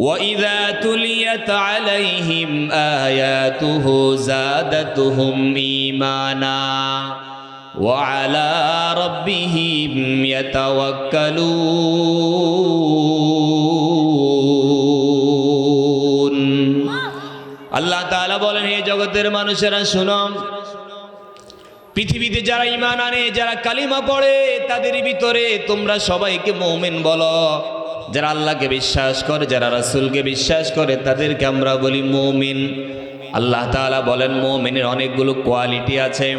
وَإِذَا تُلِيَتْ عَلَيْهِمْ آيَاتُهُ زَادَتْهُمْ إِيمَانًا وَعَلَى رَبِّهِمْ يَتَوَكَّلُونَ আল্লাহ তাআলা বলেন, হে জগতের মানুষেরা শুনো, পৃথিবীতে যারা ঈমান আনে, যারা কালিমা পড়ে, তাদের ভিতরে তোমরা সবাইকে মুমিন বলো। যারা আল্লাহকে বিশ্বাস করে, যারা রাসূলকে বিশ্বাস করে, তাদেরকে আমরা বলি মুমিন। আল্লাহ তাআলা বলেন মুমিনের অনেকগুলো কোয়ালিটি আছে,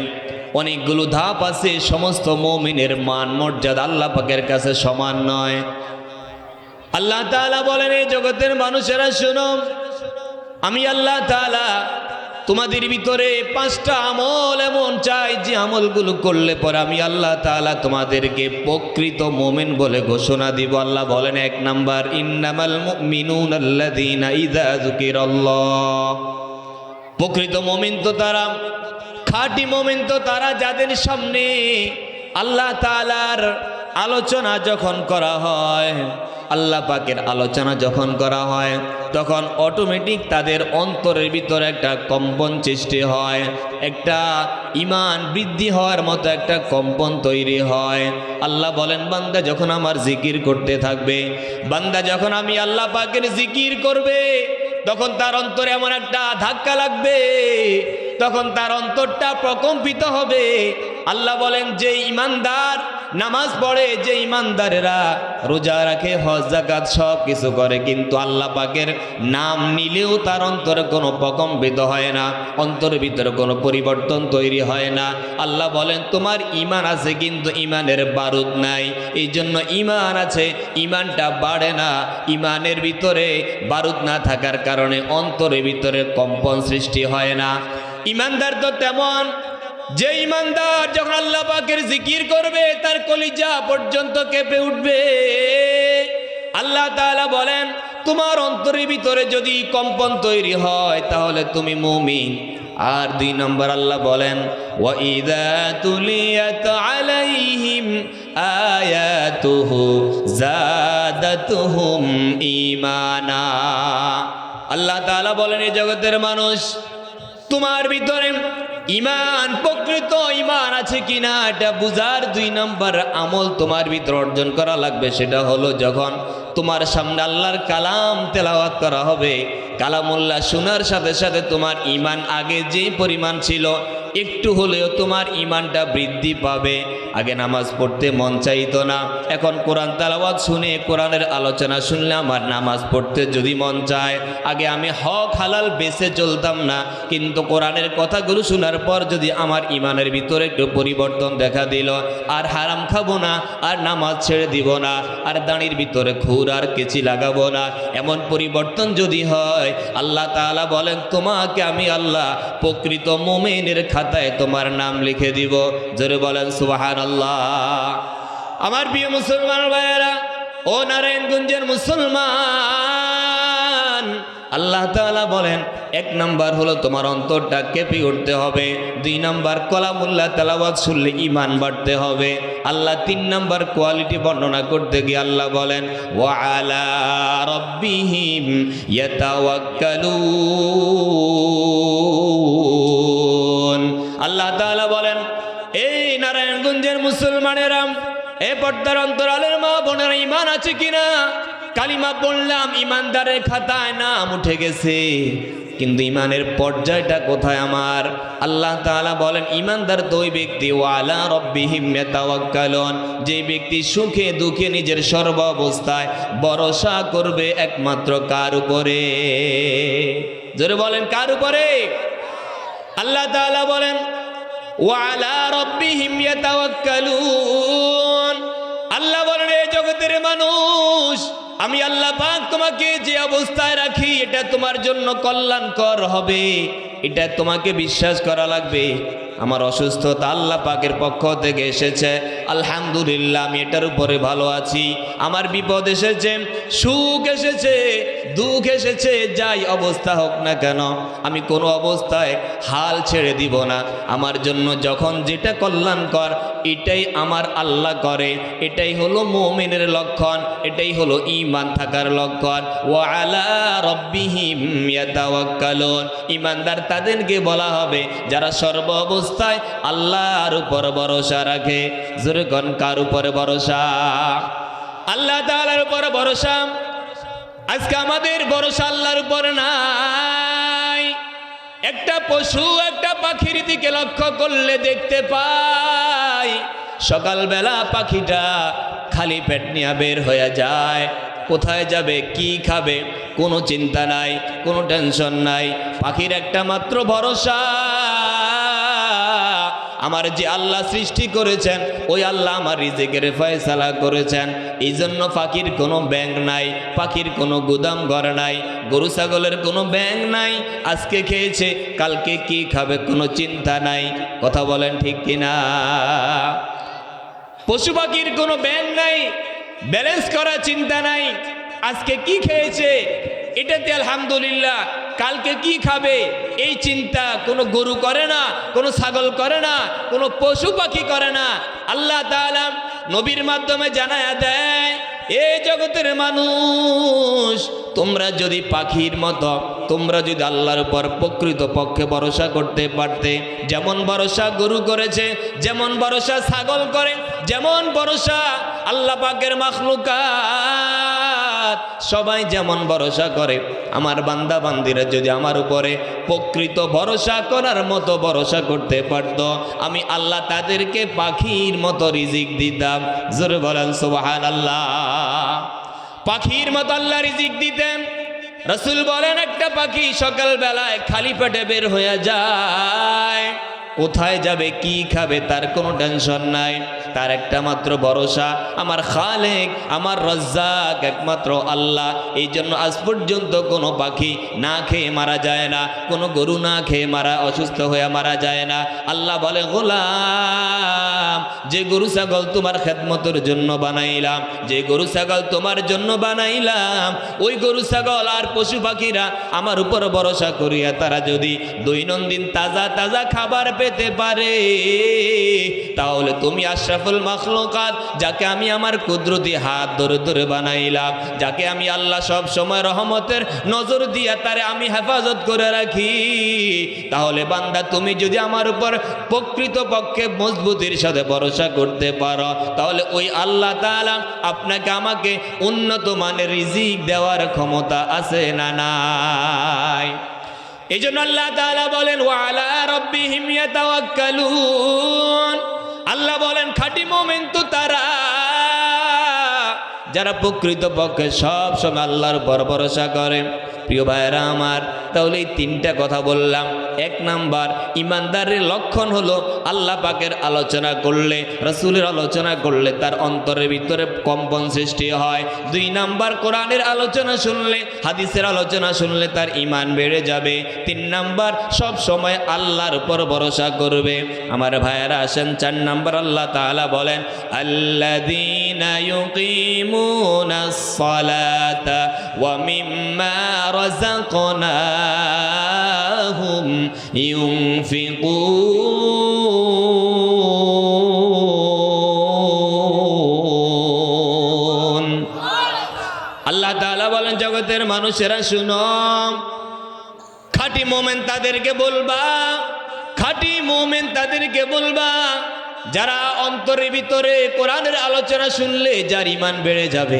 অনেকগুলো ধাপ আছে। সমস্ত মুমিনের মান মর্যাদা আল্লাহ পাকের কাছে সমান নয়। আল্লাহ তাআলা বলেন, এই জগতের মানুষেরা শোনো, আমি আল্লাহ তাআলা তোমাদের ভিতরে 5টা আমল এমন চাই যে আমলগুলো করলে পরে আমি আল্লাহ তাআলা তোমাদেরকে প্রকৃত মুমিন বলে ঘোষণা দিব। আল্লাহ বলেন, 1 নাম্বার, ইন্নামাল মুমিনুনা আল্লাযীনা ইযা যুকিরাল্লাহ। প্রকৃত মুমিন তো তারা, খাঁটি মুমিন তো তারা যাদের সামনে আল্লাহ তাআলার আলোচনা যখন করা হয়, আল্লাহ পাকের আলোচনা যখন করা হয়, তখন অটোমেটিক তাদের অন্তরের ভিতরে একটা কম্পন সৃষ্টি হয়, একটা ঈমান বৃদ্ধি হওয়ার মতো একটা কম্পন তৈরি হয়। আল্লাহ বলেন, বান্দা যখন আমার জিকির করতে থাকবে, বান্দা যখন আমি আল্লাহ পাকের জিকির করবে, তখন তার অন্তরে এমন একটা ধাক্কা লাগবে, তখন তার অন্তরটা প্রকম্পিত হবে। আল্লাহ বলেন, যে ঈমানদার নামাজ পড়ে, যে ঈমানদারেরা রোজা রাখে, হজ যাকাত সব কিছু করে, কিন্তু আল্লাহ পাকের নাম নিলেও তার অন্তরে কোনো প্রকম্পিত হয় না, অন্তরের ভিতরে কোনো পরিবর্তন তৈরি হয় না। আল্লাহ বলেন, তোমার ঈমান আছে কিন্তু ঈমানের বারুদ নাই, এই জন্য ঈমান আছে, ঈমানটা বাড়ে না। ঈমানের ভিতরে বারুদ না থাকার কারণে অন্তরের ভিতরে কম্পন সৃষ্টি হয় না। ঈমানদার তো তেমন, যে ঈমানদার যখন আল্লাহ পাকের জিকির করবে, তার কলিজা পর্যন্ত কেঁপে উঠবে। আল্লাহ তাআলা বলেন, তোমার অন্তরের ভিতরে যদি কম্পন তৈরি হয়, তাহলে তুমি মুমিন। আর 2 নম্বর আল্লাহ বলেন, ওয়াইদা তুলিয়াত আলাইহিম আয়াতুহু জাদাতুহুম ঈমানা। আল্লাহ তাআলা বলেন, এই জগতের মানুষ, তোমার ভিতরে ঈমান, প্রকৃত ঈমান আছে কিনা এটা বুঝার 2 নম্বর আমল তোমার ভিতর অর্জন করা লাগবে। সেটা হলো, যখন তোমার সামনে আল্লাহর কালাম তেলাওয়াত করা হবে, কালামুল্লাহ শোনার সাথে সাথে তোমার ঈমান আগে যে পরিমাণ ছিল, একটু হলেও তোমার ঈমানটা বৃদ্ধি পাবে। আগে নামাজ পড়তে মন চাইতো না, এখন কোরআন তেলাওয়াত শুনে, কোরআনের আলোচনা শুনলে আমার নামাজ পড়তে যদি মন চায়। আগে আমি হক হালাল বেছে চলতাম না, কিন্তু কোরআনের কথাগুলো শোনার পর যদি আমার ঈমানের ভিতরে একটু পরিবর্তন দেখা দিল, আর হারাম খাবো না, আর নামাজ ছেড়ে দিব না, আর দাঁড়ির ভিতরে খুর আর কেচি লাগাবো না, এমন পরিবর্তন যদি হয়, আল্লাহ তাআলা বলেন, তোমাকে আমি আল্লাহ প্রকৃত মুমিনের খাতায় তোমার নাম লিখে দিব। জোরে বলেন সুবহানাল্লাহ। আমার প্রিয় মুসলমান ভাইয়েরা, ও নারায়ণগঞ্জের মুসলমান, আল্লাহ তাআলা বলেন, 1 নাম্বার হলো তোমার অন্তরটা কেঁপে উঠতে হবে, 2 নাম্বার কালামুল্লাহ তেলাওয়াত শুনলে ঈমান বাড়তে হবে। আল্লাহ 3 নাম্বার কোয়ালিটি বর্ণনা করতে গিয়ে আল্লাহ বলেন, ওয়া আলা রাব্বিহিম ইয়াতাওয়াক্কালুন। আল্লাহ তাআলা বলেন, এই নারায়ণগঞ্জের মুসলমানেরা, এ পর্দার অন্তরালের মা বোনেরা, ঈমান আছে কিনা? কালিমা বললাম, ঈমানদারের খাতায় নাম উঠে গেছে, কিন্তু ঈমানের পর্যায়টা কোথায় আমার? আল্লাহ তাআলা বলেন, ঈমানদার তো ওই ব্যক্তি, ওয়া আলা রাব্বিহিম ইয়াতাওয়াক্কালুন, যে ব্যক্তি সুখে দুঃখে নিজের সর্ব অবস্থায় ভরসা করবে একমাত্র কার উপরে? জোরে বলেন, কার উপরে? আল্লাহ তাআলা বলেন, ওয়া আলা রাব্বিহিম ইয়াতাওয়াক্কালুন। আল্লাহ বলেন, এই জগতের মানুষ, আমি আল্লাহ পাক তোমাকে যে অবস্থায় রাখি, এটা তোমার জন্য কল্যাণকর হবে, এটা তোমাকে বিশ্বাস করা লাগবে। আমার অসুস্থতা আল্লাহ পাকের পক্ষ থেকে এসেছে, আলহামদুলিল্লাহ আমি এটার উপরে ভালো আছি। আমার বিপদ এসেছে, সুখ এসেছে, দুঃখ এসেছে, যাই অবস্থা হোক না কেন আমি কোনো অবস্থায় হাল ছেড়ে দিব না। আমার জন্য যখন যেটা কল্যাণকর এটাই আমার আল্লাহ করে। এটাই হলো মুমিনের লক্ষণ, এটাই হলো ঈমান থাকার লক্ষণ। ওয়া আলা রাব্বিহিম ইয়াতাওয়াক্কালুন, ঈমানদার তাদেরকে বলা হবে যারা সর্ব অবস্থায় আল্লাহর উপর ভরসা রাখে। জোরে কোন কার উপরে ভরসা? আল্লাহ তাআলার উপর ভরসা। আজকে আমাদের ভরসা আল্লাহর উপর নাই। একটা পশু একটা পাখির দিকে লক্ষ্য করলে দেখতে পাই সকালবেলা পাখিটা খালি পেট নিয়ে বের হয়ে যায়। কোথায় যাবে, কি খাবে, কোনো চিন্তা নাই, কোনো টেনশন নাই। পাখির একটা মাত্র ভরসা আমার যে আল্লাহ সৃষ্টি করেছেন ওই আল্লাহ আমার রিজিকের ফয়সালা করেছেন। এই জন্য পাখির কোনো ব্যাংক নাই, পাখির কোনো গুদাম ঘর নাই, গরু ছাগলের কোনো ব্যাংক নাই। আজকে খেয়েছে কালকে কি খাবে কোনো চিন্তা নাই। কথা বলেন ঠিক কিনা? পশু পাখির কোনো ব্যাংক নাই, ব্যালেন্স করার চিন্তা নাই। আজকে কি খেয়েছে এটাতে আলহামদুলিল্লাহ, কালকে কি খাবে এই চিন্তা কোনো গরু করে না, কোনো ছাগল করে না, কোনো পশু পাখি করে না। আল্লাহ তাআলা নবীর মাধ্যমে জানায়া দেয়, এ জগতের মানুষ তোমরা যদি পাখির মতো, তোমরা যদি আল্লাহর উপর প্রকৃত পক্ষে ভরসা করতে পারতে, যেমন ভরসা গরু করেছে, যেমন ভরসা ছাগল করে, যেমন ভরসা আল্লাহ পাকের মাখলুকাত সবাই যেমন ভরসা করে, আমার বান্দা বান্দিরা যদি আমার উপরে প্রকৃত ভরসা করার মতো ভরসা করতে পারত, আমি আল্লাহ তাদেরকে পাখির মতো রিজিক দিতাম। জোরে বলেন সুবহানাল্লাহ। পাখির মতো আল্লাহ রিজিক দিতেন। রাসূল বলেন একটা পাখি সকালবেলায় খালি পেটে বের হয়ে যায়, কোথায় যাবে কি খাবে তার কোনো টেনশন নাই। তার একটা মাত্র ভরসা আমার খালেক, আমার রাজ্জাক একমাত্র আল্লাহ। এই জন্য আজ পর্যন্ত কোনো পাখি না খেয়ে মারা যায় না, কোনো গরু না খেয়ে অসুস্থ হয়ে মারা যায় না। আল্লাহ বলে, গোলাম যে গরু ছাগল তোমার খেদমতের জন্য বানাইলাম, যে গরু ছাগল তোমার জন্য বানাইলাম, ওই গরু ছাগল আর পশু পাখিরা আমার উপর ভরসা করিয়া তারা যদি দৈনন্দিন তাজা তাজা খাবার পেতে পারে, তাহলে তুমি আশরাফুল মাখলুকাত, যাকে আমি আমার কুদরতি হাত ধরে ধরে বানাইলাম, যাকে আমি আল্লাহ সব সময় রহমতের নজর দিয়া তারে আমি হেফাজত করে রাখি, তাহলে বান্দা তুমি যদি আমার উপর প্রকৃত পক্ষে মজবুতির সাথে ভরসা করতে পারো, তাহলে ওই আল্লাহ তাআলা আপনাকে আমাকে উন্নত মানের রিজিক দেওয়ার ক্ষমতা আছে না নাই? এই জন্য আল্লাহ তাআলা বলেন, ওয়া আলা রাব্বিহিম ইয়াতাওয়াক্কালুন। আল্লাহ বলেন খাঁটি মুমিন তো তারা যারা প্রকৃত পক্ষে সব সময় আল্লাহর উপর ভরসা করে। প্রিয় ভাইরা আমার, তাহলে এই তিনটা কথা বললাম। এক নাম্বার, ইমানদারের লক্ষণ হলো আল্লাহ পাকের আলোচনা করলে, রাসূলের আলোচনা করলে তার অন্তরের ভিতরে কম্পন সৃষ্টি হয়। দুই নাম্বার, কোরআনের আলোচনা শুনলে, হাদিসের আলোচনা শুনলে তার ঈমান বেড়ে যাবে। তিন নাম্বার, সব সময় আল্লাহর উপর ভরসা করবে। আমার ভাইয়েরা আসেন, চার নাম্বার আল্লাহ তাআলা বলেন, আল্লাযীনা ইউকিমুনাস সালাতা ওয়া মিম্মা রাযাকনাহুম ইউনফিকুন। আল্লাহ তাআলা বলেন, জগতের মানুষেরা শুনো, খাঁটি মুমিন তাদেরকে বলবা, খাঁটি মুমিন তাদেরকে বলবা যারা অন্তরের ভিতরে কোরআনের আলোচনা শুনলে যার ঈমান বেড়ে যাবে,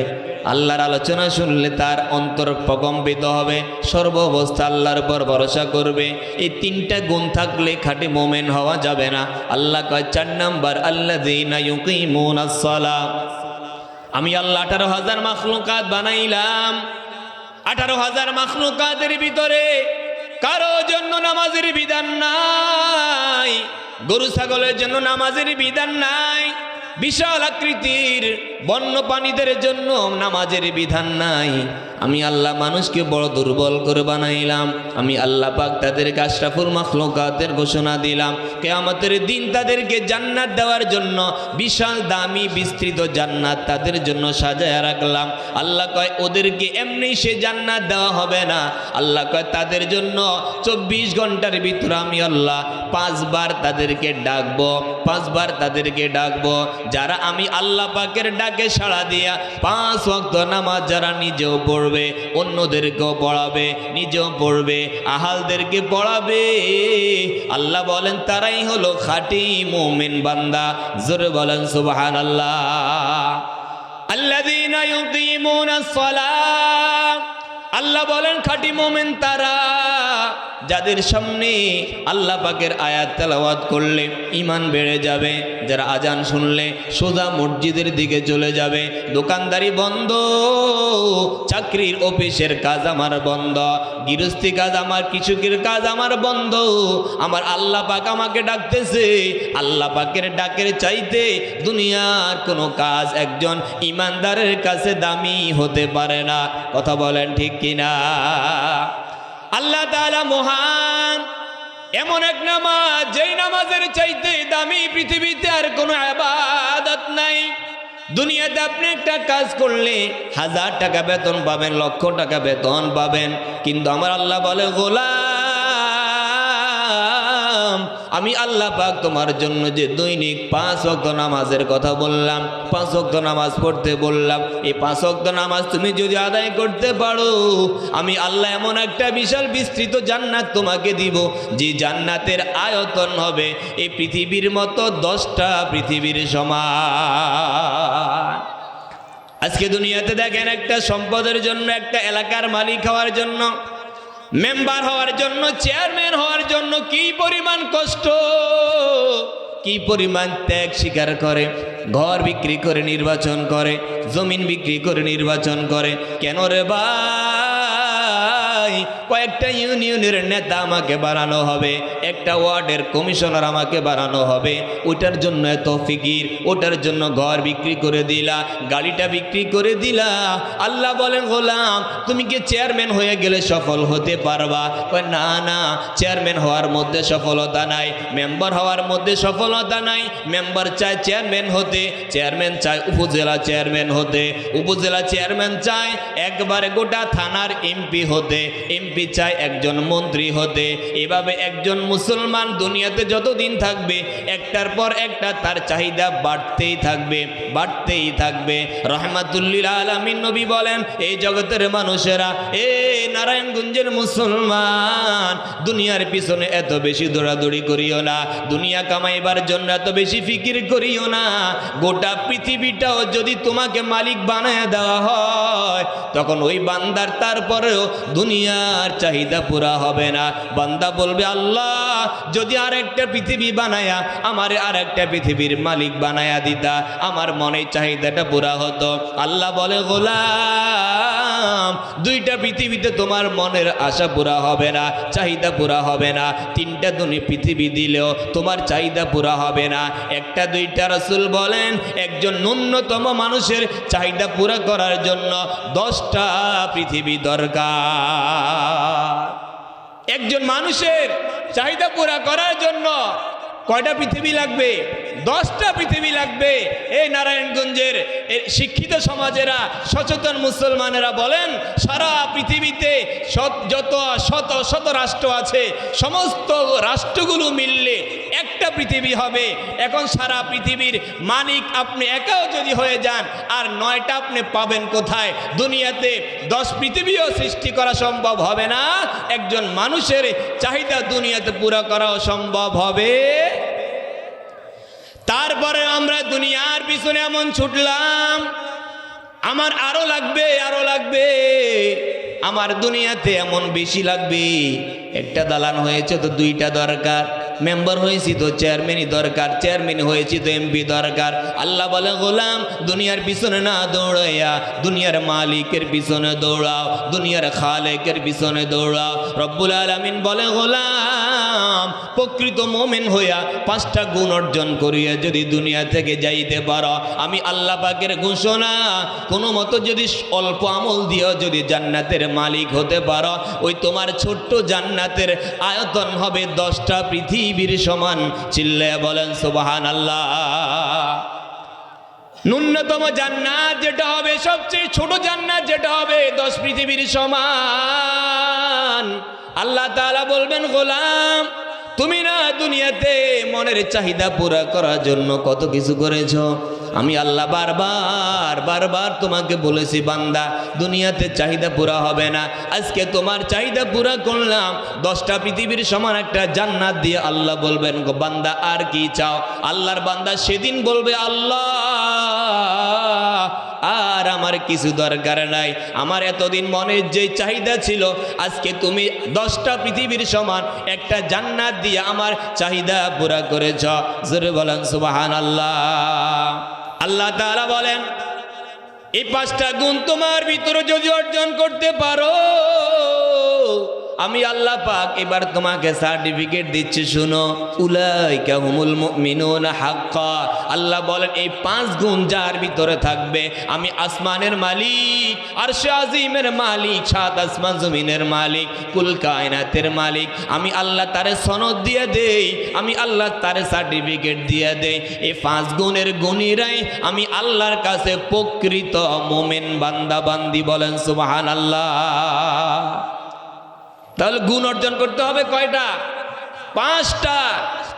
আল্লাহর আলোচনা শুনলে তার অন্তর প্রকম্পিত হবে, সর্ব অবস্থা আল্লাহর উপর ভরসা করবে। এই তিনটা গুণ থাকলে খাঁটি মুমিন হওয়া যাবে না। আল্লাহ কয় চার নাম্বার, আল্লাযীনা ইউকিমুনাস সালাহ। আমি আল্লাহ 18,000 মাখলুকাত বানাইলাম। 18,000 মাখলুকাতের ভিতরে কারো জন্য নামাজের বিধান নাই, গরু ছাগলের জন্য নামাজের বিধান নাই। বিশাল আকৃতির বন্য প্রাণীদের জন্য নামাজের বিধান নাই। আমি আল্লাহ মানুষকে বড় দুর্বল করে বানাইলাম। আমি আল্লাহ পাক তাদেরকে আশরাফুল মাখলুকাতের ঘোষণা দিলাম, কিয়ামতের দিন তাদেরকে জান্নাত দেওয়ার জন্য বিশাল দামি বিস্তৃত জান্নাত তাদের জন্য সাজায় রাখলাম। আল্লাহ কয় ওদেরকে এমনি সে জান্নাত দেওয়া হবে না। আল্লাহ কয় তাদের জন্য 24 ঘন্টার ভিতরে আমি আল্লাহ 5 বার তাদেরকে ডাকবো, 5 বার তাদেরকে ডাকবো। যারা আমি আল্লাহ পাকের ডাকে সাড়া দিয়া 5 ওয়াক্ত নামাজ যারা নিজেও পড়বে, অন্যদেরকেও পড়াবে, নিজেও পড়বে, আহালদেরকে পড়াবে, আল্লাহ বলেন তারাই হলো খাঁটি মুমিন বান্দা। জোরে বলেন সুবহানাল্লাহ। আল্লাযীনা ইউকিমুনাস সালাহ, আল্লাহ বলেন খাঁটি মুমিন তারা যাদের সামনে আল্লাহ পাকের আয়াত তেলাওয়াত করলে ঈমান বেড়ে যাবে, যারা আজান শুনলে সোজা মসজিদের দিকে চলে যাবে। দোকানদারি বন্ধ, চাকরির অফিসের কাজ আমার বন্ধ, গৃহস্থী কাজ আমার, কৃষকের কাজ আমার বন্ধ। আমার আল্লাহ পাক আমাকে ডাকতেছে। আল্লাহ পাকের ডাকের চাইতে দুনিয়ার কোনো কাজ একজন ঈমানদারের কাছে দামি হতে পারে না। কথা বলেন ঠিক কিনা? আল্লাহ তাআলা মহান, এমন এক নামাজ যেই নামাজের চাইতে দামি পৃথিবীতে আর কোনো ইবাদত নাই। দুনিয়াতে আপনি একটা কাজ করলে 1000 টাকা বেতন পাবেন, লক্ষ টাকা বেতন পাবেন, কিন্তু আমার আল্লাহ বলে গোলাম, আমি আল্লাহ পাক তোমার জন্য যে দৈনিক 5 ওয়াক্ত নামাজের কথা বললাম, 5 ওয়াক্ত নামাজ পড়তে বললাম, এই 5 ওয়াক্ত নামাজ তুমি যদি আদায় করতে পারো, আমি আল্লাহ এমন একটা বিশাল বিস্তৃত জান্নাত তোমাকে দিব, যে জান্নাতের আয়তন হবে এই পৃথিবীর মতো 10টা পৃথিবীর সমান। আজকে দুনিয়াতে দেখেন একটা সম্পদের জন্য, একটা এলাকার মালিক হওয়ার জন্য, মেম্বার হওয়ার জন্য, চেয়ারম্যান হওয়ার জন্য কি পরিমাণ কষ্ট, কি পরিমাণ ত্যাগ স্বীকার করে। ঘর বিক্রি করে নির্বাচন করে, জমিন বিক্রি করে নির্বাচন করে। কেন রে ভাই? কয়েকটা ইউনিয়নের নেতা আমাকে বানানো হবে, একটা ওয়ার্ডের কমিশনার আমাকে বানানো হবে, ওটার জন্য এত ফিকির, ওটার জন্য ঘর বিক্রি করে দিলা, গাড়িটা বিক্রি করে দিলা। আল্লাহ বলেন গোলাম, তুমি কি চেয়ারম্যান হয়ে গেলে সফল হতে পারবা? না না, চেয়ারম্যান হওয়ার মধ্যে সফলতা নাই, মেম্বার হওয়ার মধ্যে সফলতা নাই। মেম্বার চায় চেয়ারম্যান হতে, চেয়ারম্যান চায় উপজেলা চেয়ারম্যান হতে, উপজেলা চেয়ারম্যান চায় একবারে গোটা থানার এমপি হতে, এমপি চায় একজন মন্ত্রী হতে। এভাবে একজন মুসলমান দুনিয়াতে যতদিন থাকবে একটার পর একটা তার চাহিদা বাড়তেই থাকবে, বাড়তেই থাকবে। রহমাতুল্লিল আলামিন নবী বলেন, এই জগতের মানুষেরা, এ নারায়ণগঞ্জের মুসলমান, দুনিয়ার পিছনে এত বেশি দৌড়াদৌড়ি করিও না, দুনিয়া কামাইবার জন্য এত বেশি ফিকির করিও না। গোটা পৃথিবীটাও যদি তোমাকে মালিক বানায় দেওয়া হয়, তখন ওই বান্দার তারপরেও দুনিয়ার চাহিদা পুরা হবে না। বান্দা বলবে, আল্লাহ যদি আর একটা পৃথিবী বানায়া আমারে আর একটা পৃথিবীর মালিক বানায়া দিতা, আমার মনের চাহিদাটা পুরা হতো। আল্লাহ বলে, গোলাম, 2টা পৃথিবীতে তোমার মনের আশা পুরা হবে না, চাহিদা পুরা হবে না। 3টা পৃথিবী দিলেও তোমার চাহিদা পুরা হবে না। 1টা 2টা রাসূল বলেন, একজন ন্যূনতম মানুষের চাহিদা পুরা করার জন্য 10টা পৃথিবী দরকার। একজন মানুষের চাহিদা পুরা করার জন্য কয়টা পৃথিবী লাগবে? 10টা পৃথিবী লাগবে। এই নারায়ণগঞ্জের শিক্ষিত সমাজেরা, সচেতন মুসলমানেরা বলেন, সারা পৃথিবীতে যত শত শত রাষ্ট্র আছে, সমস্ত রাষ্ট্রগুলো মিললে একটা পৃথিবী হবে। এখন সারা পৃথিবীর মালিক আপনি একাও যদি হয়ে যান, আর 9টা আপনি পাবেন কোথায়? দুনিয়াতে 10 পৃথিবীও সৃষ্টি করা সম্ভব হবে না। একজন মানুষের চাহিদা দুনিয়াতে পুরো করাও সম্ভব হবে। তারপরে আমরা দুনিয়ার পিছনে এমন ছুটলাম, আমার আরো লাগবে, আরো লাগবে, আমার দুনিয়াতে এমন বেশি লাগবে। একটা দালান হয়েছে তো 2টা দরকার, মেম্বার হয়েছি তো চেয়ারম্যানই দরকার, চেয়ারম্যান হয়েছি তো এমপি দরকার। আল্লাহ বলে, গোলাম, দুনিয়ার পিছনে না দৌড়াইয়া দুনিয়ার মালিকের পিছনে দৌড়াও, দুনিয়ার খালেকের পিছনে দৌড়াও। রব্বুল আলামিন বলে, গোলাম, প্রকৃত মুমিন হইয়া 5টা গুণ অর্জন করিয়া যদি দুনিয়া থেকে যাইতে পারো, আমি আল্লাহ পাকের ঘোষণা, কোনো মতো যদি অল্প আমল দিয়েও যদি জান্নাতের মালিক হতে পারো, ওই তোমার ছোট্ট জান্নাতের আয়তন হবে 10টা পৃথিবীর সমান। চিল্লায়া বলেন সুবহানাল্লাহ। ন্যূনতম জান্নাত যেটা হবে, সবচেয়ে ছোট জান্নাত যেটা হবে 10 পৃথিবীর সমান। আল্লাহ তাআলা বলবেন, গোলাম তুমি না দুনিয়াতে মনের চাহিদা পুরা করার জন্য কত কিছু করেছো। আমি আল্লাহ বারবার তোমাকে বলেছি, বান্দা দুনিয়াতে চাহিদা পুরা হবে না, আজকে তোমার চাহিদা পুরা করলাম, 10টা পৃথিবীর সমান একটা জান্নাত দিয়ে আল্লাহ বলবেন, বান্দা আর কি চাও। আল্লাহর বান্দা সেদিন বলবে, আল্লাহ আর আমার কিছু দরকার নাই, আমার এতদিন মনের যে চাহিদা ছিল, আজকে তুমি 10টা পৃথিবীর সমান একটা জান্নাত দিয়ে আমার চাহিদা পুরা করেছ। জোরে বলেন সুবহানাল্লাহ। আল্লাহ তাআলা বলেন, এই 5টা গুণ তোমার ভিতরে যদি অর্জন করতে পারো, আমি আল্লাহ পাক এবার তোমাকে সার্টিফিকেট দিচ্ছি, শুনো। উলাইকা হুমুল মুমিনুনা হাক্কা। আল্লাহ বলেন, এই 5 গুণ যার ভিতরে থাকবে, আমি আসমানের মালিক, আরশে আজিমের মালিক, 7 আসমান জমিনের মালিক, কুল কায়নাতের মালিক, আমি আল্লাহ তারে সনদ দিয়ে দেই, আমি আল্লাহ তারে সার্টিফিকেট দিয়ে দেই। এই 5 গুণের গুণীরাই আমি আল্লাহর কাছে প্রকৃত মুমিন বান্দা বান্দি। বলেন সুবহানাল্লাহ। তাহলে গুণ অর্জন করতে হবে কয়টা? 5টা।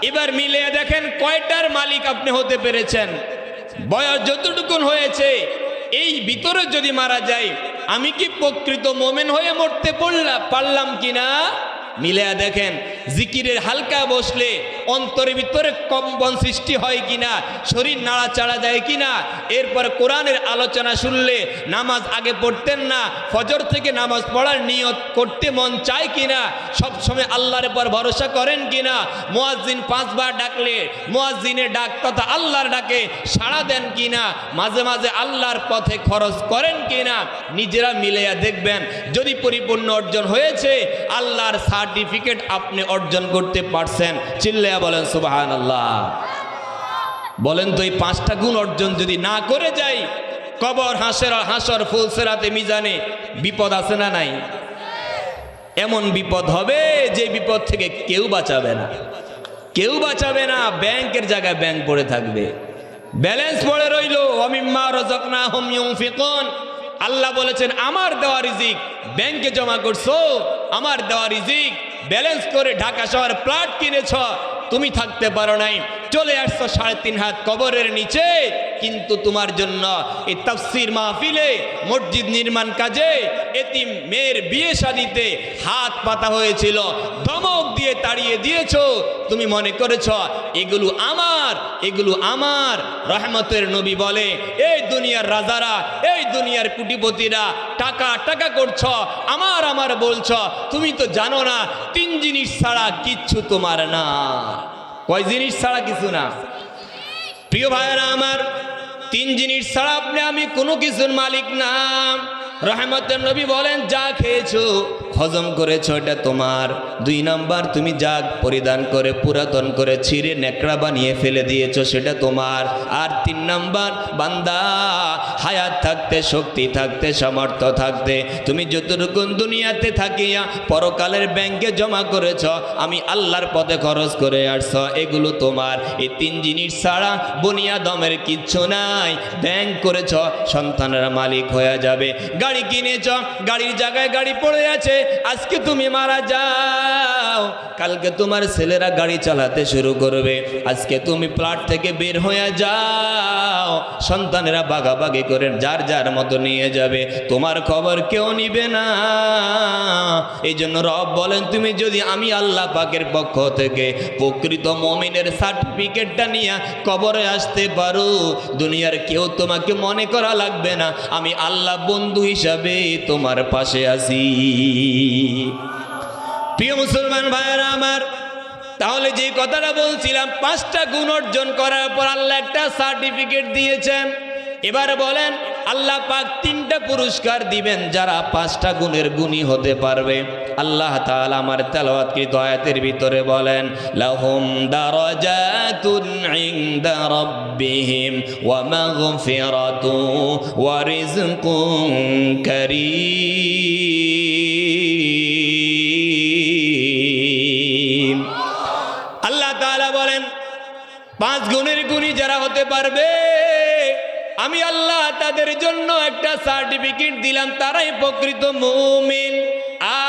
এবার মিলিয়ে দেখেন কয়টার মালিক আপনি হতে পেরেছেন। বয়স যতটুকুন হয়েছে, এই ভিতরে যদি মারা যায়, আমি কি প্রকৃত মুমিন হয়ে মরতে পারলাম কিনা মিলিয়ে দেখেন। জিকিরের হালকা বসলে অন্তরের ভিতরে কম্পন সৃষ্টি হয় কিনা, শরীর নাড়াচাড়া দেয় কিনা। এরপর কোরআনের আলোচনা শুনলে নামাজ আগে পড়তেন না, ফজর থেকে নামাজ পড়ার নিয়ত করতে মন চায় কিনা, সবসময় আল্লাহর উপর ভরসা করেন কিনা, মুয়াজ্জিন 5 বার ডাকলে মুয়াজ্জিনের ডাক তথা আল্লাহর ডাকে সাড়া দেন কিনা, মাঝে মাঝে আল্লাহর পথে খরচ করেন কিনা, নিজেরা মিলাইয়া দেখবেন। যদি পরিপূর্ণ অর্জন হয়েছে, আল্লাহর সার্টিফিকেট আপনি অর্জন করতে পারছেন। চিল্লায়া বলেন সুবহানাল্লাহ। বলেন তো, এই 5টা গুণ অর্জন যদি না করে যাই, কবর, হাসর, ফুলসিরাতে, মিজানে বিপদ আছে না নাই? এমন বিপদ হবে যে বিপদ থেকে কেউ বাঁচাবে না, কেউ বাঁচাবে না। ব্যাংকের জায়গায় ব্যাংক পড়ে থাকবে, ব্যালেন্স পড়ে রইল। ওয়ামিম্মা রাযাকনাহুম ইউনফিকুন। আল্লাহ বলেছেন, আমার দেওয়া রিজিক ব্যাংকে জমা করছো, আমার দেওয়া রিজিক ব্যালেন্স করে ঢাকা শহর প্লট কিনেছ, তুমি থাকতে পারো নাই, চলে আসছো 3.5 হাত কবরের নিচে। কিন্তু তোমার জন্য এই তাফসীর মাহফিলে, মসজিদ নির্মাণ কাজে, এতিম মেয়ের বিয়ে শাদিতে হাত পাতা হয়েছিল, ধমক দিয়ে তাড়িয়ে দিয়েছো। তুমি মনে করেছ এগুলো আমার, এগুলো আমার। রহমতের নবী বলে, এই দুনিয়ার রাজারা, এই দুনিয়ার কোটিপতিরা টাকা টাকা করছ, আমার বলছ, তুমি তো জানো না 3 জিনিস ছাড়া কিচ্ছু তোমার না। কয় জিনিস ছাড়া কিছু না? প্রিয় ভাইয়েরা আমার, 3 জিনিস ছাড়া আপনি আমি কোনো কিছুর মালিক না। রহমতের নবী বলেন, যা খেয়েছো, হজম করেছো, এটা তোমার। 2 নাম্বার, তুমি যা পরিধান করে পুরাতন করে ছিঁড়ে নেকড়া বানিয়ে ফেলে দিয়েছো, সেটা তোমার। আর 3 নাম্বার, বান্দা হায়াত থাকতে, শক্তি থাকতে, সামর্থ্য থাকতে, তুমি যতটুকু দুনিয়াতে থাকিয়া পরকালের ব্যাংকে জমা করেছ, আমি আল্লাহর পথে খরচ করে আসছ, এগুলো তোমার। এই 3 জিনিস ছাড়া বুনিয়াদমের কিচ্ছু নাই। ব্যাংক করেছ, সন্তানেরা মালিক হয়ে যাবে। গাড়ি কিনেছ, গাড়ির জায়গায় গাড়ি পড়ে আছে, আজকে তুমি মারা যাও, কালকে তোমার ছেলেরা গাড়ি চালাতে শুরু করবে। আজকে তুমি প্লট থেকে বের হয়ে যাও, সন্তানেরা ভাগাভাগি করে যার যার মতো নিয়ে যাবে, তোমার খবর কেউ নিবে না। এই জন্য রব বলেন, তুমি যদি আমি আল্লাহ পাকের পক্ষ থেকে প্রকৃত মুমিনের সার্টিফিকেটটা নিয়ে কবরে আসতে পারো, দুনিয়ার কেউ তোমাকে মনে করা লাগবে না, আমি আল্লাহ বন্ধু হিসাবে তোমার পাশে আছি। প্রিয় মুসলমান ভাইয়েরা আমার, তাহলে যে কথাটা বলছিলাম, 5টা গুণ অর্জন করার পর আল্লাহ একটা সার্টিফিকেট দিয়েছেন। এবার বলেন, আল্লাহ পাক 3টা পুরস্কার দিবেন যারা 5টা গুণের গুণী হতে পারবে। আল্লাহ তাআলা আমার তেলাওয়াতকৃত আয়াতের ভিতরে বলেন, লাহুম দারাজাতুন ইনদা রাব্বিহিম ওয়া মাগফিরাতু ওয়া রিজকুন কারীম। আল্লাহ তাআলা বলেন, 5 গুণের গুণী যারা হতে পারবে আমি আল্লাহ তাদের জন্য একটা সার্টিফিকেট দিলাম, তারাই প্রকৃত মুমিন।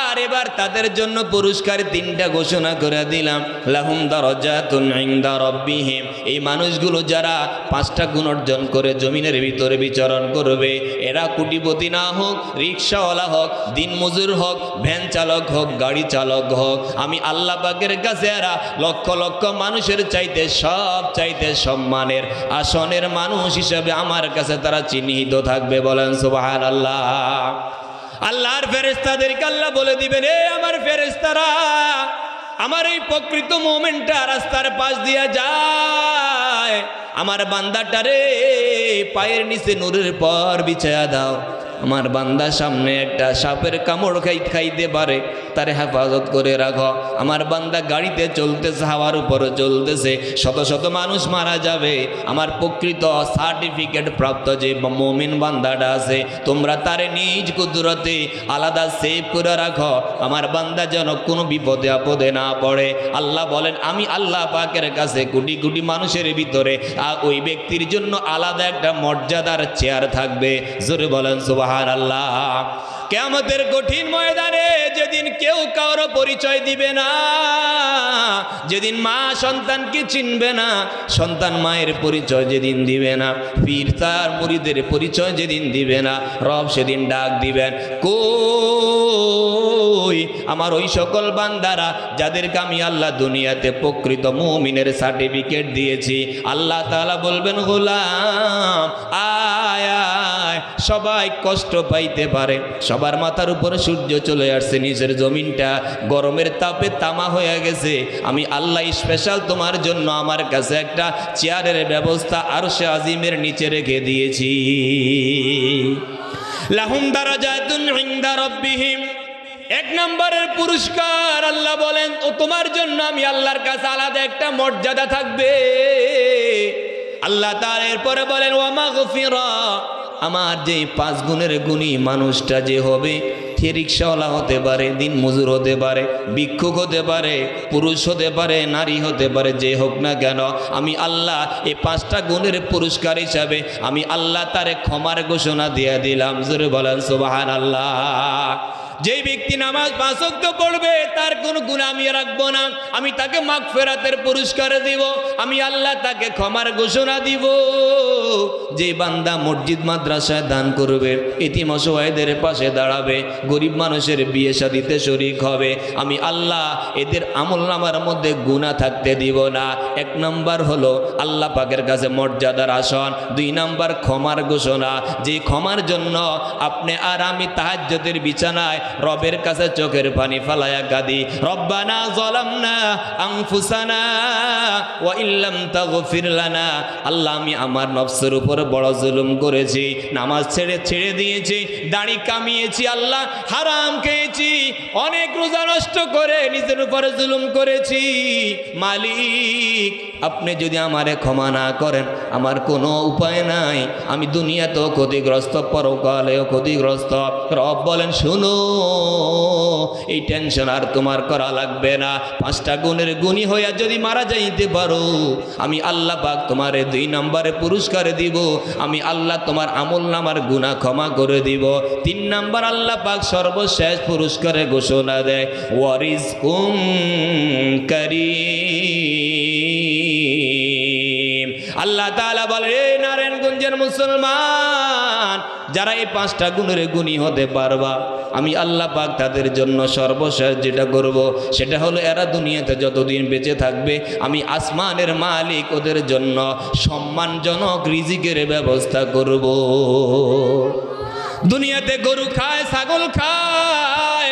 আর এবার তাদের জন্য পুরস্কার 3টা ঘোষণা করে দিলাম, লাহুম দারাজাতুন ইনদা রাব্বিহিম। এই মানুষগুলো যারা 5টা গুণ অর্জন করে জমিনের ভিতরে বিচরণ করবে, এরা কোটিপতি না হোক, রিকশাওয়ালা হোক, দিনমজুর হোক, ভ্যান চালক হোক, গাড়ি চালক হোক, আমি আল্লাহ পাকের কাছে এরা লক্ষ লক্ষ মানুষের চাইতে সব চাইতে সম্মানের আসনের মানুষ হিসেবে আমার কাছে তারা চিহ্নিত থাকবে। বলেন সুবহানাল্লাহ। আল্লাহর ফেরেশতাদেরকে আল্লাহ বলে দিবেন, এ আমার ফেরেশতারা, আমার এই প্রকৃত মুমিনটা রাস্তার পাশ দিয়া যায়, আমার বান্দাটারে পায়ের নিচে নূরের পর বিছায়া দাও। আমার বান্দা সামনে একটা সাপের কামড় খাইতে পারে, তারে হেফাজত করে রাখো। আমার বান্দা গাড়িতে চলতেছে, হাওয়ার উপরে চলতেছে, শত শত মানুষ মারা যাবে, আমার প্রকৃত সার্টিফিকেট প্রাপ্ত যে মুমিন বান্দাটা আছে, তোমরা তারে নিজ কুদরতে আলাদা সেভ করে রাখো, আমার বান্দা যেন কোনো বিপদে আপদে না পড়ে। আল্লাহ বলেন, আমি আল্লাহ পাকের কাছে কোটি কোটি মানুষের ভিতরে ওই ব্যক্তির জন্য আলাদা একটা মর্যাদার চেয়ার থাকবে। জোরে বলেন সুবহানাল্লাহ। কিয়ামতের কঠিন ময়দানে যেদিন কেউ কারো পরিচয় দিবে না, যেদিন মা সন্তানকে চিনবে না, সন্তান মায়ের পরিচয় যেদিন দিবে না, পীর তার মুরিদের পরিচয় যেদিন দিবে না, রব সেদিন ডাক দিবেন, কই আমার ওই সকল বান্দারা যাদেরকে আমি আল্লাহ দুনিয়াতে প্রকৃত মুমিনের সার্টিফিকেট দিয়েছি। আল্লাহ তাআলা বলবেন, গোলাম আয় আয়। সবাই কষ্ট পাইতে পারে, সবার মাথার উপরে সূর্য চলে আসছে, নিচের জমিনটা গরমের তাপে তামা হয়ে গেছে, আমি আল্লাহ স্পেশাল তোমার জন্য আমার কাছে একটা চেয়ারের ব্যবস্থা আরশে আজিমের নিচে রেখে দিয়েছি। লাহুম দারাজাতুন ইনদা রাব্বিহিম। 1 নম্বরের পুরস্কার আল্লাহ বলেন, ও তোমার জন্য আমি আল্লাহর কাছে আলাদা একটা মর্যাদা থাকবে। আল্লাহ তাআলা এরপরে বলেন, ওয়া মাগফিরা। আমার যে 5 গুণের গুণী মানুষটা যে হবে, সে রিকশাওয়ালা হতে পারে, দিন মজুর হতে পারে, ভিক্ষুক হতে পারে, পুরুষ হতে পারে, নারী হতে পারে, যে হোক না কেন, আমি আল্লাহ এই 5টা গুণের পুরস্কার হিসাবে আমি আল্লাহ তারে ক্ষমার ঘোষণা দিয়ে দিলাম। জোরে বলেন সুবহানাল্লাহ। যেই ব্যক্তি নামাজ 5 ওয়াক্ত পড়বে, তার কোনো গুনাহ আমি রাখবো না, আমি তাকে মাগফিরাতের পুরস্কার দিব, আমি আল্লাহ তাকে ক্ষমার ঘোষণা দিব। যে বান্দা মসজিদ মাদ্রাসায় দান করবে, এতিম অসহায়দের পাশে দাঁড়াবে, গরিব মানুষের বিয়ে শাদিতে শরীক হবে, আমি আল্লাহ এদের আমলনামার মধ্যে গুনাহ থাকতে দিব না। 1 নম্বর হলো আল্লাহ পাকের কাছে মর্যাদার আসন। 2 নম্বর ক্ষমার ঘোষণা, যে ক্ষমার জন্য আপনি আর আমি তাহাজ্জুদের বিছানায় রবের কাছে চোখের পানি ফালায়া কাঁদি, রব্বানা যালামনা আনফুসানা ওয়া ইল্লাম তাগফির লানা। আল্লাহ আমি আমার নফসের উপর বড় জুলুম করেছি, নামাজ ছেড়ে দিয়েছি, দাড়ি কামিয়েছি, আল্লাহ হারাম খেয়েছি, অনেক রোজা নষ্ট করে নিজের উপরে জুলুম করেছি। মালিক আপনি যদি আমারে ক্ষমা না করেন, আমার কোনো উপায় নাই, আমি দুনিয়াতেও ক্ষতিগ্রস্ত, পরকালেও ক্ষতিগ্রস্ত। রব বলেন, শুনো, এই টেনশন আর তোমার করা লাগবে না। 5টা গুণের গুণী হইয়া যদি মারা যাইতে পারো, আমি আল্লাহ পাক তোমারে 2 নম্বরে পুরস্কার দিব, আমি আল্লাহ তোমার আমলনামার গুনাহ ক্ষমা করে দিব। 3 নম্বর আল্লাহ পাক সর্বশেষ পুরস্কারে ঘোষণা দেয়, ওয়ারিজকুম কারীম। আল্লাহ তাআলা বলে, এই নারায়ণগঞ্জের মুসলমান যারা এই 5টা গুণের গুণী হতে পারবা, আমি আল্লাহ পাক তাদের জন্য সর্বশেষ যেটা করব সেটা হলো, এরা দুনিয়াতে যতদিন বেঁচে থাকবে আমি আসমানের মালিক ওদের জন্য সম্মানজনক রিজিকের ব্যবস্থা করব। দুনিয়াতে গরু খায়, ছাগল খায়,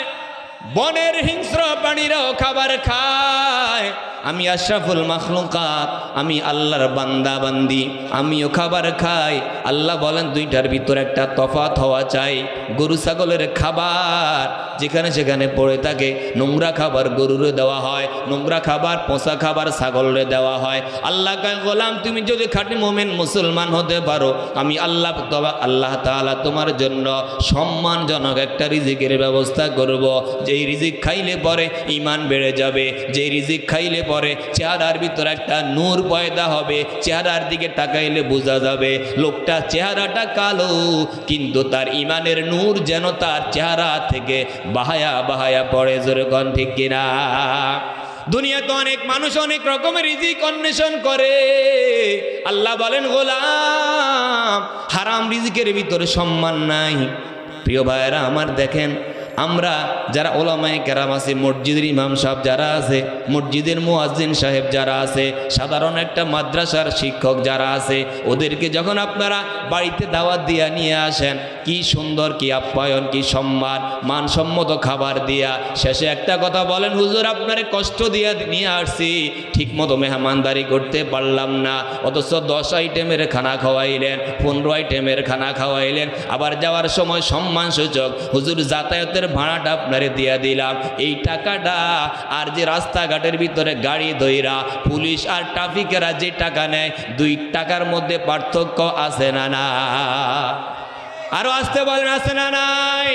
বনের হিংস্র প্রাণীরাও খাবার খায়, আমি আশরাফুল মাখলুকাত, আমি আল্লাহর বান্দা বান্দি, আমিও খাবার খাই। আল্লাহ বলেন দুইটার ভিতরে একটা তফাৎ হওয়া চাই। গরু ছাগলের খাবার যেখানে সেখানে পড়ে থাকে, নোংরা খাবার গরুরে দেওয়া হয়, নোংরা খাবার পচা খাবার ছাগলরে দেওয়া হয়। আল্লাহ কয় গোলাম তুমি যদি খাঁটি মুমিন মুসলমান হতে পারো, আমি আল্লাহ তাআলা তোমার জন্য সম্মানজনক একটা রিজিকের ব্যবস্থা করব। যেই রিজিক খাইলে পরে ঈমান বেড়ে যাবে, যেই রিজিক খাইলে পরে চেহারার ভিতরে একটা নূর পয়দা হবে, চেহারার দিকে তাকাইলে বোঝা যাবে লোকটা চেহারাটা কালো কিন্তু তার ঈমানের নূর যেন তার চেহারা থেকে বাহায়া বাহায়া পড়ে। জোরে কোন ঠিক কিনা? দুনিয়াতে অনেক মানুষ অনেক রকমের রিজিক অন্বেষণ করে। আল্লাহ বলেন গোলাম হারাম রিজিকের ভিতরে সম্মান নাই। প্রিয় ভাইয়েরা আমার, দেখেন আমরা যারা ওলামায়ে কেরাম আছে, মসজিদের ইমাম সাহেব যারা আছে, মসজিদের মুয়াজ্জিন সাহেব যারা আছে, সাধারণ একটা মাদ্রাসার শিক্ষক যারা আছে, ওদেরকে যখন আপনারা বাড়িতে দাওয়াত দিয়া নিয়ে আসেন, কি সুন্দর, কি আপ্যায়ন, কি সম্মান, মানসম্মত খাবার দিয়া শেষে একটা কথা বলেন, হুজুর আপনারে কষ্ট দিয়া নিয়ে আসছি, ঠিকমতো মেহমানদারি করতে পারলাম না। অথচ 10 আইটেমের খানা খাওয়াইলেন, 15 আইটেমের খানা খাওয়াইলেন। আবার যাওয়ার সময় সম্মানসূচক হুজুর যাতায়াতের ভাড়াটা আপনারে দিয়া দিলাম, এই টাকাটা আর যে রাস্তাঘাটের ভিতরে গাড়ি ধইরা পুলিশ আর ট্রাফিকেরা যে টাকা নেয়, 2 টাকার মধ্যে পার্থক্য আছে না না? আরো আসতে বলেন আছে না নাই?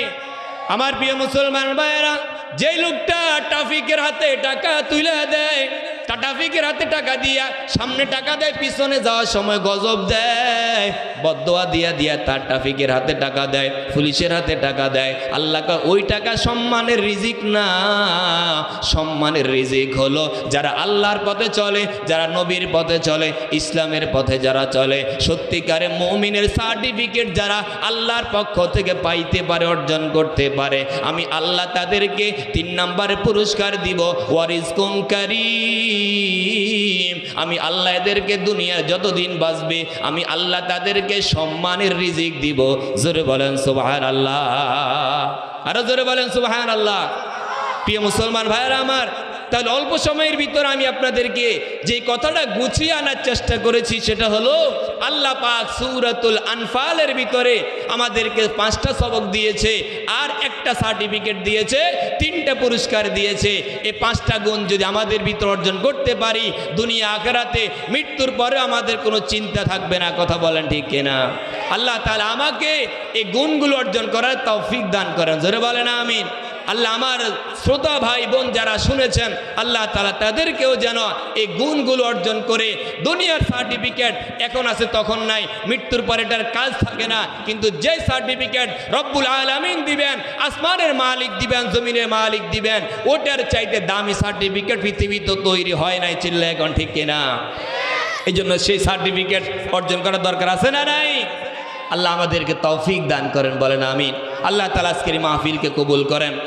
আমার প্রিয় মুসলমান ভাইয়েরা, যেই লোকটা ট্রাফিকের হাতে টাকা তুলে দেয়, ট্রাফিকের হাতে টাকা দিয়া সামনে টাকা দেয়, পিছনে যাওয়ার সময় গজব দেয়, বদদোয়া দিয়া দিয়া তার ট্রাফিকের হাতে টাকা দেয়, পুলিশের হাতে টাকা দেয়। আল্লাহ কয় ওই টাকা সম্মানের রিজিক না। সম্মানের রিজিক হলো যারা আল্লাহর পথে চলে, যারা নবীর পথে চলে, ইসলামের পথে যারা চলে, সত্যিকারে মুমিনের সার্টিফিকেট যারা আল্লাহর পক্ষ থেকে পাইতে পারে, অর্জন করতে পারে, আমি আল্লাহ তাদেরকে 3 নম্বরে পুরস্কার দিব, ওয়ারিজকুম কারীম। আমি আল্লাহ এদেরকে দুনিয়ার যতদিন বাঁচবে আমি আল্লাহ তাদেরকে সম্মানের রিজিক দিব। জোরে বলেন সুবহানাল্লাহ, আরো জোরে বলেন সুবহানাল্লাহ। প্রিয় মুসলমান ভাইরা আমার, তাহলে অল্প সময়ের ভিতরে আমি আপনাদেরকে যে কথাটা গুছিয়ে আনার চেষ্টা করেছি সেটা হলো আল্লাহ পাক সূরাতুল আনফালের ভিতরে আমাদেরকে 5টা সবক দিয়েছে, আর একটা সার্টিফিকেট দিয়েছে, 3টা পুরস্কার দিয়েছে। এই 5টা গুণ যদি আমাদের ভিতর অর্জন করতে পারি, দুনিয়া আখিরাতে মৃত্যুর পরে আমাদের কোনো চিন্তা থাকবে না। কথা বলেন ঠিক কিনা? আল্লাহ তাআলা আমাকে এই গুণগুলো অর্জন করার তৌফিক দান করেন। জোরে বলেন আমিন। আল্লাহ আমার শ্রোতা ভাই বোন যারা শুনেছেন, আল্লাহ তাআলা তাদেরকেও যেন এই গুণগুলো অর্জন করে, দুনিয়ার সার্টিফিকেট এখন আছে তখন নাই, মৃত্যুর পরে এটার কাজ থাকে না, কিন্তু যে সার্টিফিকেট রব্বুল আলামিন দিবেন, আসমানের মালিক দিবেন, জমিনের মালিক দিবেন, ওটার চাইতে দামি সার্টিফিকেট পৃথিবীতে তৈরি হয় নাই। চিল্লায় এখন ঠিক কিনা? এই জন্য সেই সার্টিফিকেট অর্জন করার দরকার আছে না নাই? আল্লাহ আমাদেরকে তৌফিক দান করেন, বলেন আমিন। আল্লাহ তাআলা আজকের মাহফিলকে কবুল করেন।